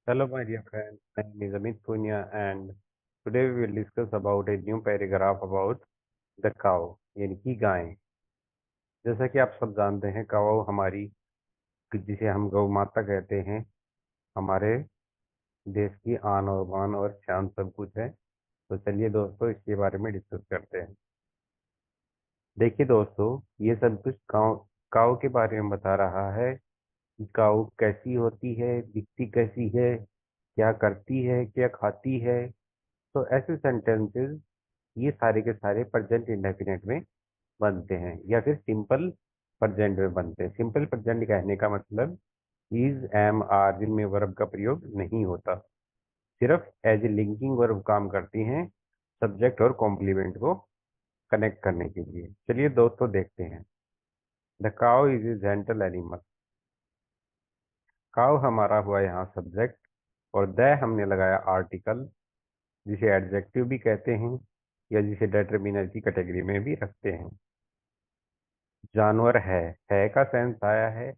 Hello, my dear friends. My name is Amit Punya, and today we will discuss about a new paragraph about the cow, यानी कि गाय। जैसा कि आप सब जानते हैं, काऊ हमारी, जिसे हम गौ माता कहते हैं, हमारे देश की आन और बान और शान सब कुछ है। तो चलिए दोस्तों, इसके बारे में डिस्कस करते हैं। देखिए दोस्तों, ये सब कुछ काऊ काऊ के बारे में बता रहा है कि काऊ कैसी होती है, दिखती कैसी है, क्या करती है, क्या खाती है। तो ऐसे सेंटेंसेस ये सारे के सारे प्रेजेंट इंडेफिनेट में बनते हैं या फिर सिंपल प्रेजेंट में बनते हैं। सिंपल प्रेजेंट कहने का मतलब इज, एम, आर जिनमें वर्ब का प्रयोग नहीं होता, सिर्फ एज ए लिंकिंग वर्ब काम करती हैं सब्जेक्ट और कॉम्प्लीमेंट को कनेक्ट करने के लिए। चलिए दोस्तों देखते हैं। The cow is a gentle animal. Cow हमारा हुआ यहाँ सब्जेक्ट, और द हमने लगाया आर्टिकल, जिसे एडजेक्टिव भी कहते हैं या जिसे डिटरमिनर की कैटेगरी में भी रखते हैं। जानवर है का सेंस आया है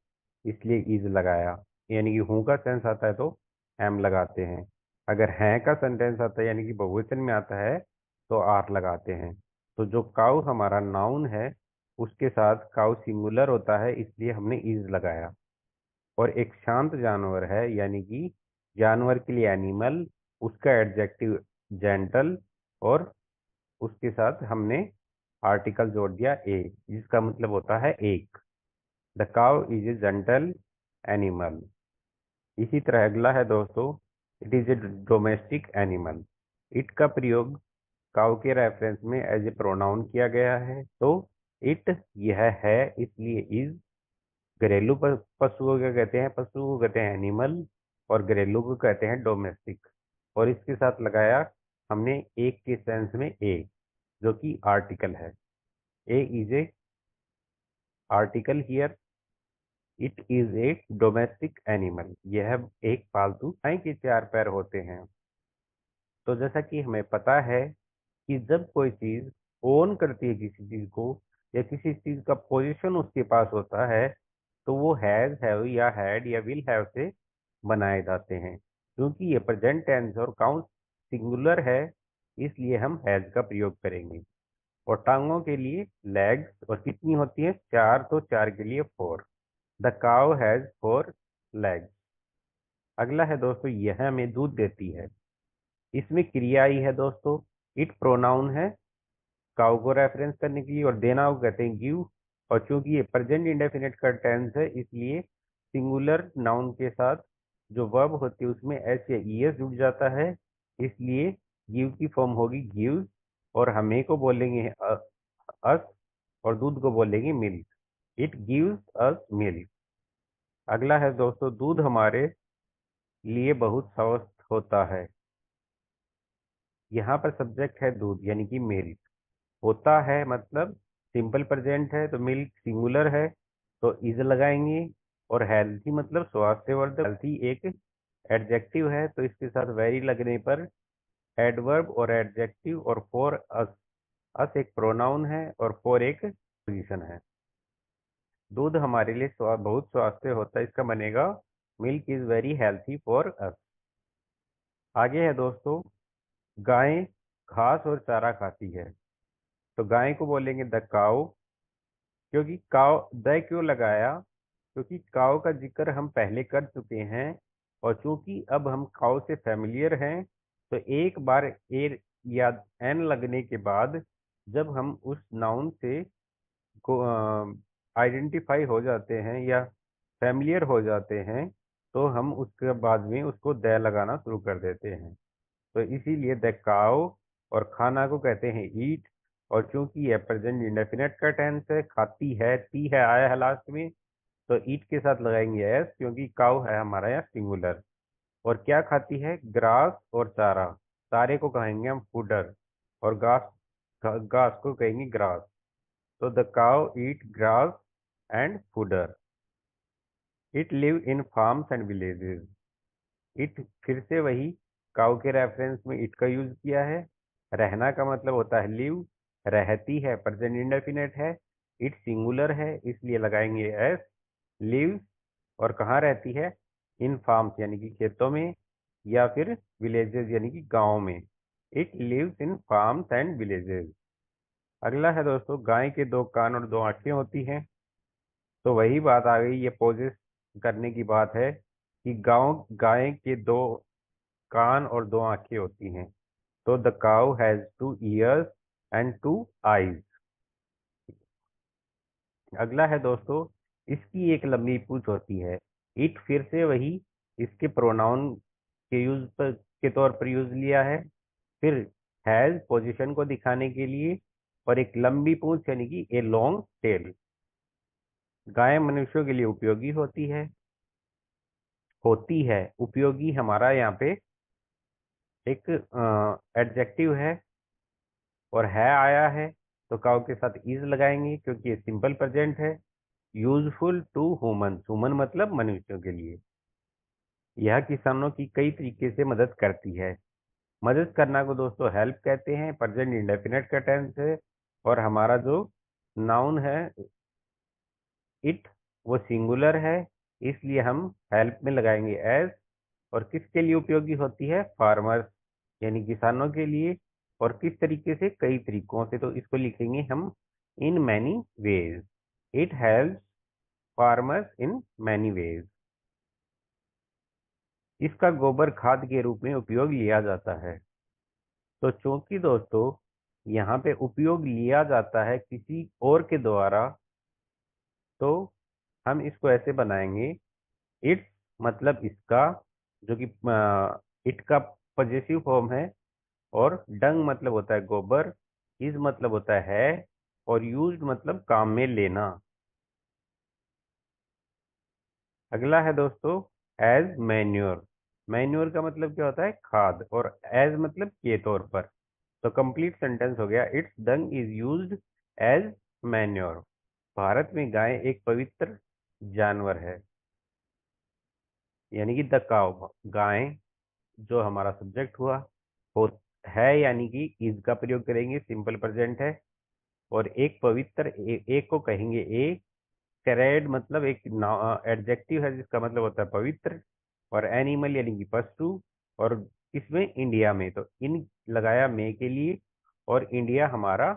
इसलिए इज लगाया, यानी कि हूँ का सेंस आता है तो एम लगाते हैं। अगर है का सेंटेंस आता है यानी कि बहुवचन में आता है तो आर लगाते हैं। तो जो काउ हमारा नाउन है उसके साथ काउ सिंगुलर होता है इसलिए हमने इज लगाया। और एक शांत जानवर है यानी कि जानवर के लिए एनिमल, उसका एडजेक्टिव जेंटल, और उसके साथ हमने आर्टिकल जोड़ दिया ए, जिसका मतलब होता है एक। The cow is a gentle animal. इसी तरह अगला है दोस्तों, it is a domestic animal. It का प्रयोग काउ के रेफरेंस में एज ए प्रोनाउन किया गया है। तो इट यह है इसलिए इज। घरेलू पशुओं को कहते हैं, पशु को कहते हैं एनिमल, और घरेलू को कहते हैं डोमेस्टिक। और इसके साथ लगाया हमने एक के सेंस में ए, जो कि आर्टिकल है। A is a article here. It is a domestic animal. यह एक पालतू गाय के चार पैर होते हैं। तो जैसा कि हमें पता है कि जब कोई चीज ओन करती है किसी चीज को, या किसी चीज का पोजीशन उसके पास होता है, तो वो हैज, हैव या हैड या विल हैव से बनाए जाते हैं। क्योंकि ये प्रेजेंट टेंस और काउंट सिंगुलर है इसलिए हम हैज का प्रयोग करेंगे। और टांगों के लिए लेग्स, और कितनी होती है, चार, तो चार के लिए four. The cow has four legs. अगला है दोस्तों, यह हमें दूध देती है। इसमें क्रिया आई है दोस्तों। इट प्रोनाउन है काउ को रेफरेंस करने के लिए, और देना को कहते हैं गिव। और चूंकि ये प्रेजेंट इंडेफिनिट का टेंस है इसलिए सिंगुलर नाउन के साथ जो वर्ब होती है उसमें एस या ईएस जुड़ जाता है, इसलिए गिव की फॉर्म होगी गिव्स। और हमें को बोलेंगे अस, और दूध को बोलेंगे milk. It gives us milk. अगला है दोस्तों, दूध हमारे लिए बहुत स्वस्थ होता है। यहाँ पर सब्जेक्ट है दूध यानी कि मिल्क। होता है मतलब सिंपल प्रेजेंट है, तो मिल्क सिंगुलर है तो इज लगाएंगे। और हेल्थी मतलब स्वास्थ्यवर्धक, हेल्थी एक एडजेक्टिव है तो इसके साथ वेरी लगने पर एडवर्ब और एडजेक्टिव। और फॉर अस, अस एक प्रोनाउन है और फॉर एक पोजीशन है। दूध हमारे लिए बहुत स्वास्थ्य होता है, इसका बनेगा milk is very healthy for us. आगे है दोस्तों, गाय घास और चारा खाती है। तो गाय को बोलेंगे द काउ। क्योंकि काव द क्यों लगाया, क्योंकि काव का जिक्र हम पहले कर चुके हैं। और चूंकि अब हम काव से फैमिलियर हैं तो एक बार ए या एन लगने के बाद जब हम उस नाउन से को आइडेंटिफाई हो जाते हैं या फैमिलियर हो जाते हैं तो हम उसके बाद में उसको द लगाना शुरू कर देते हैं। तो इसीलिए द काव। और खाना को कहते हैं ईट। और चूंकि यह प्रेजेंट इंडेफिनेट का टेंस है, खाती है, टी है आया है लास्ट में, तो ईट के साथ लगाएंगे एस, क्योंकि काउ है हमारा यहाँ सिंगुलर। और क्या खाती है, ग्रास और चारा। चारे को कहेंगे हम फूडर, और घास घास को कहेंगे ग्रास। तो the cow eat grass and fodder. It live in farms and villages. It फिर से वही काउ के रेफरेंस में इट का यूज किया है। रहना का मतलब होता है लिव, रहती है प्रेजेंट इंडेफिनेट है, इट सिंगुलर है इसलिए लगाएंगे एस, लिव्स। और कहाँ रहती है, इन फार्म्स यानी कि खेतों में, या फिर विलेजेस यानी कि गाँव में। It lives in farms and villages. अगला है दोस्तों, गाय के दो कान और दो आंखें होती हैं। तो वही बात आ गई, ये पोजेस करने की बात है कि गाय के दो कान और दो आंखें होती हैं। तो the cow has two years and two eyes. अगला है दोस्तों, इसकी एक लंबी पूंछ होती है। इट फिर से वही इसके प्रोनाउन के यूज पर के तौर पर यूज लिया है। फिर हैज पोजीशन को दिखाने के लिए, और एक लंबी पूंछ यानी कि ए लॉन्ग टेल। गाय मनुष्यों के लिए उपयोगी होती है। उपयोगी हमारा यहाँ पे एक एडजेक्टिव है, और है आया है तो काउ के साथ इज लगाएंगे क्योंकि ये सिंपल प्रेजेंट है। यूजफुल टू ह्यूमन, ह्यूमन मतलब मनुष्यों के लिए। यह किसानों की कई तरीके से मदद करती है। मदद करना को दोस्तों हेल्प कहते हैं, प्रेजेंट इंडेफिनेट का टेंस है। और हमारा जो नाउन है इट, वो सिंगुलर है, इसलिए हम हेल्प में लगाएंगे एज। और किसके लिए उपयोगी होती है? फार्मर्स यानी किसानों के लिए। और किस तरीके से? कई तरीकों से, तो इसको लिखेंगे हम in many ways. It helps farmers in many ways. इसका गोबर खाद के रूप में उपयोग लिया जाता है। तो चूंकि दोस्तों यहाँ पे उपयोग लिया जाता है किसी और के द्वारा, तो हम इसको ऐसे बनाएंगे, इट्स मतलब इसका, जो कि इट का पजेसिव फॉर्म है। और डंग मतलब होता है गोबर, इज मतलब होता है, और यूज्ड मतलब काम में लेना। अगला है दोस्तों, एज मैन्योर। मैन्योर का मतलब क्या होता है? खाद। और एज मतलब के तौर पर। तो कंप्लीट सेंटेंस हो गया, its dung is used as manure. Bharat में गाय एक पवित्र जानवर है। यानी कि द काउ, गाय जो हमारा सब्जेक्ट हुआ, हो है यानी कि इज का प्रयोग करेंगे, सिंपल प्रेजेंट है। और एक पवित्र, एक को कहेंगे ए। सेरेड मतलब एक एडजेक्टिव है जिसका मतलब होता है पवित्र। और एनिमल यानी कि पशु। और इसमें इंडिया में, तो इन लगाया मे के लिए, और इंडिया हमारा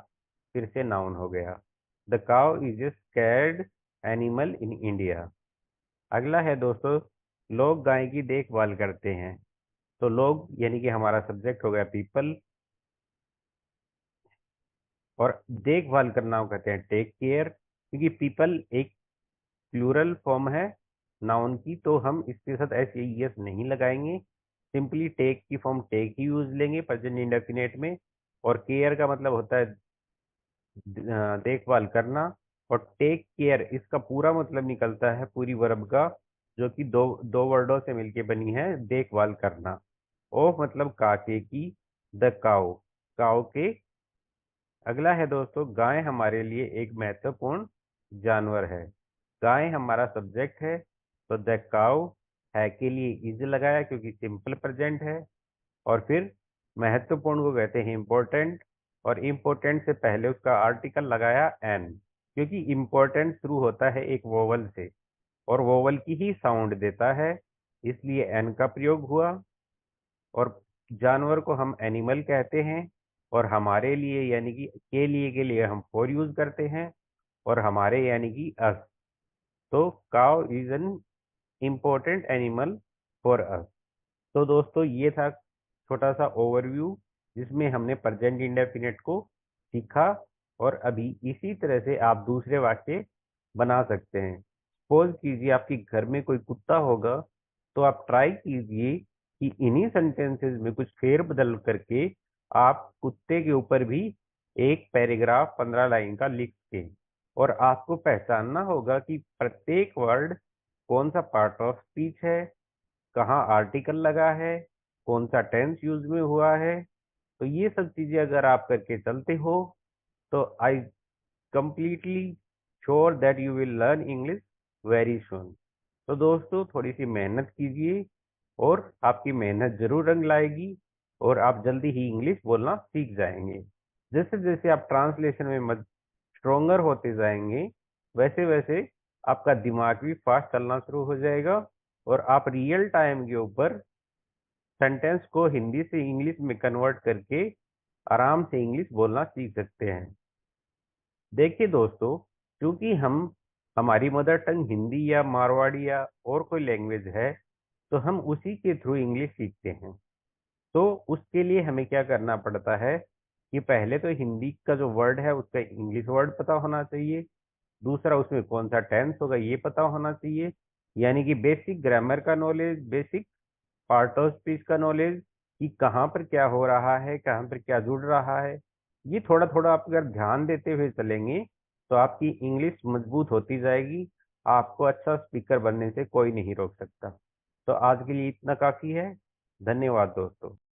फिर से नाउन हो गया। The cow is a scared animal in India. अगला है दोस्तों, लोग गाय की देखभाल करते हैं। तो लोग यानी कि हमारा सब्जेक्ट हो गया पीपल। और देखभाल करना को कहते हैं टेक केयर, क्योंकि पीपल एक प्लूरल फॉर्म है नाउन की, तो हम इसके साथ एस एस नहीं लगाएंगे। सिंपली टेक की फॉर्म टेक ही यूज लेंगे प्रेजेंट इंडेफिनेट में। और केयर का मतलब होता है देखभाल करना। और टेक केयर इसका पूरा मतलब निकलता है पूरी वर्ब का, जो कि दो दो वर्डों से मिलके बनी है, देखभाल करना। ऑफ मतलब काके की, द काउ काउ के। अगला है दोस्तों, गाय हमारे लिए एक महत्वपूर्ण जानवर है। गाय हमारा सब्जेक्ट है, तो द काउ है के लिए इज लगाया क्योंकि सिंपल प्रेजेंट है। और फिर महत्वपूर्ण को कहते हैं इंपॉर्टेंट। और इंपॉर्टेंट से पहले उसका आर्टिकल लगाया एन, क्योंकि इंपॉर्टेंट शुरू होता है एक वोवल से, और वोवल की ही साउंड देता है, इसलिए एन का प्रयोग हुआ। और जानवर को हम एनिमल कहते हैं। और हमारे लिए यानी कि के लिए हम फॉर यूज करते हैं। और हमारे यानी कि अस। तो cow is an important animal for us. तो दोस्तों ये था छोटा सा ओवरव्यू, जिसमें हमने प्रेजेंट इंडेफिनिट को सीखा। और अभी इसी तरह से आप दूसरे वाक्य बना सकते हैं। सपोज कीजिए आपके घर में कोई कुत्ता होगा, तो आप ट्राई कीजिए कि इन्हीं सेंटेंसेस में कुछ फेर बदल करके आप कुत्ते के ऊपर भी एक पैराग्राफ 15 लाइन का लिख के, और आपको पहचानना होगा कि प्रत्येक वर्ड कौन सा पार्ट ऑफ स्पीच है, कहाँ आर्टिकल लगा है, कौन सा टेंस यूज में हुआ है। तो ये सब चीजें अगर आप करके चलते हो, तो I completely sure that you will learn English very soon. तो दोस्तों थोड़ी सी मेहनत कीजिए, और आपकी मेहनत जरूर रंग लाएगी, और आप जल्दी ही इंग्लिश बोलना सीख जाएंगे। जैसे जैसे आप ट्रांसलेशन में स्ट्रोंगर होते जाएंगे, वैसे वैसे आपका दिमाग भी फास्ट चलना शुरू हो जाएगा, और आप रियल टाइम के ऊपर सेंटेंस को हिंदी से इंग्लिश में कन्वर्ट करके आराम से इंग्लिश बोलना सीख सकते हैं। देखिए दोस्तों, क्योंकि हमारी मदर टंग हिंदी या मारवाड़ी या और कोई लैंग्वेज है, तो हम उसी के थ्रू इंग्लिश सीखते हैं। तो उसके लिए हमें क्या करना पड़ता है कि पहले तो हिंदी का जो वर्ड है उसका इंग्लिश वर्ड पता होना चाहिए। दूसरा, उसमें कौन सा टेंस होगा ये पता होना चाहिए। यानी कि बेसिक ग्रामर का knowledge, basic part of speech का नॉलेज, कि कहाँ पर क्या हो रहा है, कहाँ पर क्या जुड़ रहा है। ये थोड़ा थोड़ा आप अगर ध्यान देते हुए चलेंगे तो आपकी इंग्लिश मजबूत होती जाएगी। आपको अच्छा स्पीकर बनने से कोई नहीं रोक सकता। तो आज के लिए इतना काफ़ी है। धन्यवाद दोस्तों।